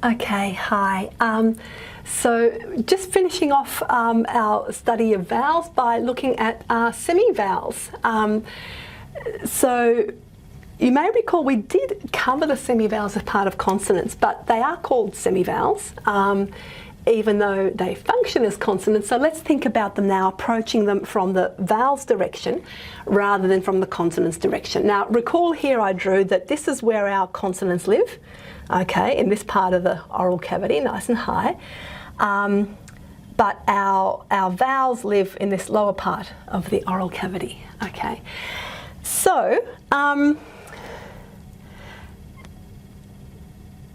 Okay, hi. So just finishing off our study of vowels by looking at semivowels. So you may recall we did cover the semivowels as part of consonants, but they are called semivowels, even though they function as consonants. So let's think about them now, approaching them from the vowels direction rather than from the consonants direction. Now recall here I drew that this is where our consonants live, okay, in this part of the oral cavity, nice and high. But our vowels live in this lower part of the oral cavity, okay. So,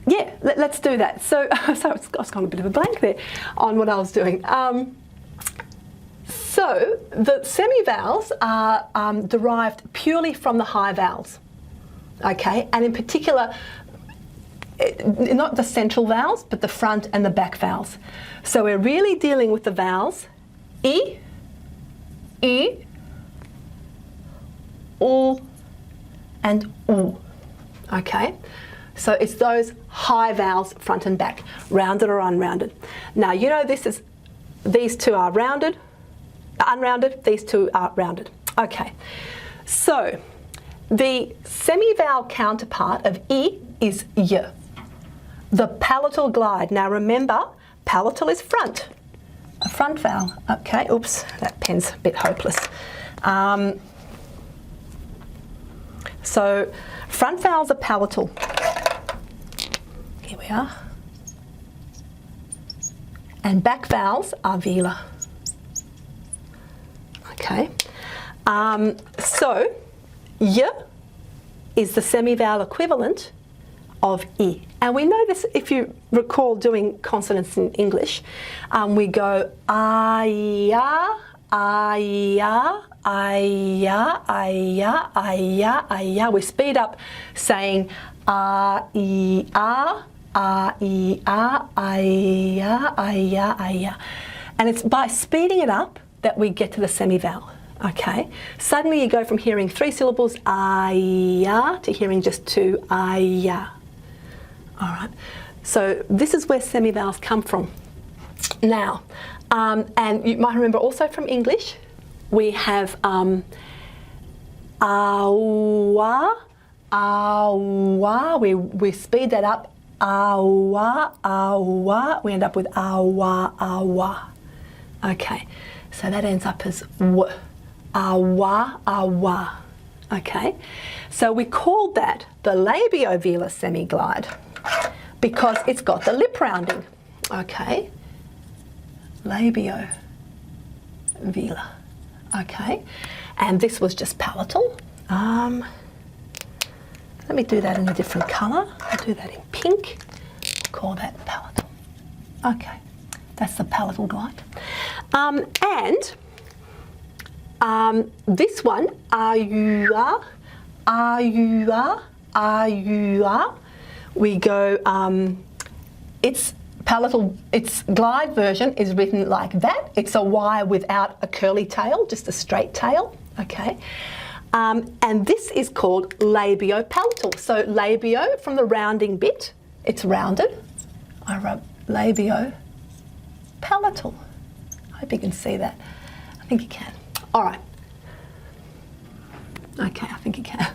yeah, let's do that. So, sorry, I've gone a bit of a blank there on what I was doing. So, the semivowels are derived purely from the high vowels, okay, and in particular, not the central vowels, but the front and the back vowels. So we're really dealing with the vowels I, U, and U. Okay? So it's those high vowels, front and back, rounded or unrounded. Now you know these two are rounded, unrounded, these two are rounded. Okay. So the semivowel counterpart of I is Y. The palatal glide. Now remember, palatal is front, a front vowel. Okay, oops, that pen's a bit hopeless. So front vowels are palatal. Here we are. And back vowels are velar. Okay. So Y is the semivowel equivalent of I. And we know this, if you recall doing consonants in English, we go ah-ya, ah-ya, ah-ya, ah-ya, ah-ya, ah-ya. We speed up saying ah-e-ah, ah-e-ah, ah-ya, ah-ya, ah-ya. And it's by speeding it up that we get to the semivowel. Okay, suddenly you go from hearing 3 syllables ah-ya to hearing just 2 ah-ya. All right, so this is where semivowels come from. Now, and you might remember also from English, we have awa, awa, we speed that up, awa, awa, we end up with awa, awa. Okay, so that ends up as w, awa, awa. Okay, so we called that the labiovelar semiglide because it's got the lip rounding. Okay, labiovelar. Okay, and this was just palatal. Let me do that in a different colour. I'll do that in pink. Call that palatal. Okay, that's the palatal glide. This one, ah-you-ah, ah-you-ah, ah-you-ah, we go, its palatal, its glide version is written like that. It's a Y without a curly tail, just a straight tail, okay? And this is called labiopalatal. So labio, from the rounding bit, it's rounded. I wrote labiopalatal. I hope you can see that. I think you can. All right. Okay, I think you can.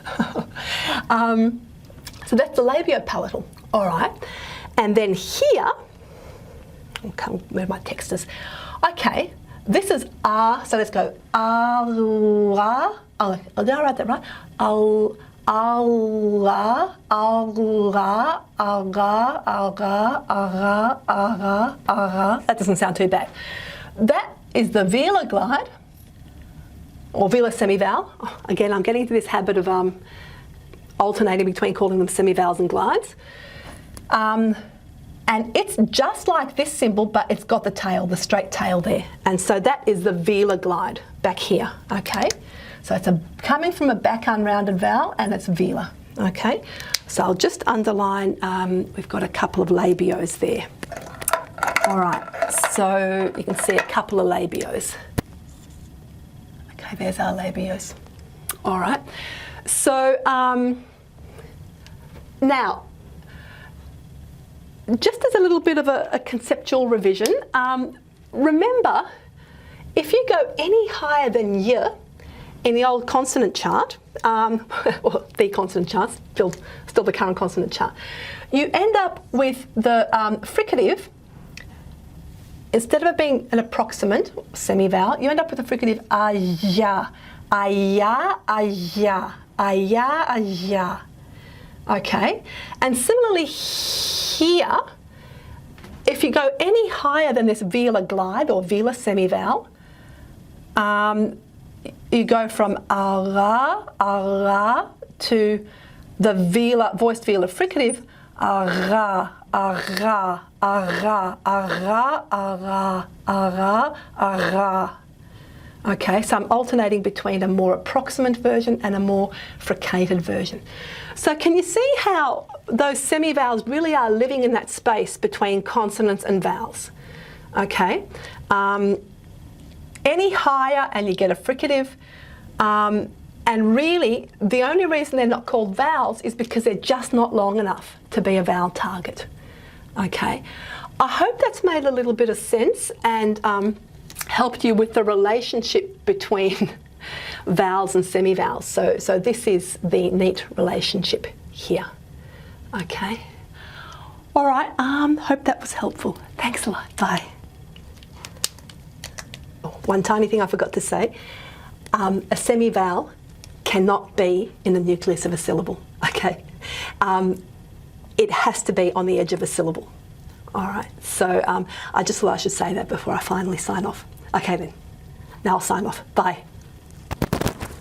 So that's the labiopalatal. All right. And then here, I'll come where my text is. Okay, this is ah. So let's go ah. Oh, did I write that right? Allah, Allah, Allah, Allah, Allah, Allah, Allah, Allah. That doesn't sound too bad. That is the velar glide, or velar semivowel. Again, I'm getting into this habit of alternating between calling them semivowels and glides. And it's just like this symbol, but it's got the tail, the straight tail there. And so that is the velar glide back here, okay? So it's coming from a back unrounded vowel, and it's velar, okay? So I'll just underline, we've got a couple of labios there. All right, so you can see a couple of labios. Okay, there's our labios. All right, so now, just as a little bit of a conceptual revision, remember, if you go any higher than y in the old consonant chart, or the consonant chart, still the current consonant chart, you end up with the fricative. Instead of it being an approximant semivowel, you end up with a fricative aya, aya, aya, aya, aya. Okay, and similarly here, if you go any higher than this velar glide or velar semivowel, you go from ara, ara to the velar, voiced velar fricative, ara, ara, ara, ara, ara, ara, ara. Okay, so I'm alternating between a more approximant version and a more fricated version. So can you see how those semivowels really are living in that space between consonants and vowels? Okay, any higher and you get a fricative, and really the only reason they're not called vowels is because they're just not long enough to be a vowel target. Okay, I hope that's made a little bit of sense and helped you with the relationship between vowels and semivowels. So this is the neat relationship here. Okay. All right, hope that was helpful. Thanks a lot. Bye. One tiny thing I forgot to say. A semivowel cannot be in the nucleus of a syllable. Okay. It has to be on the edge of a syllable. All right, so I just thought I should say that before I finally sign off. Okay then, now I'll sign off. Bye.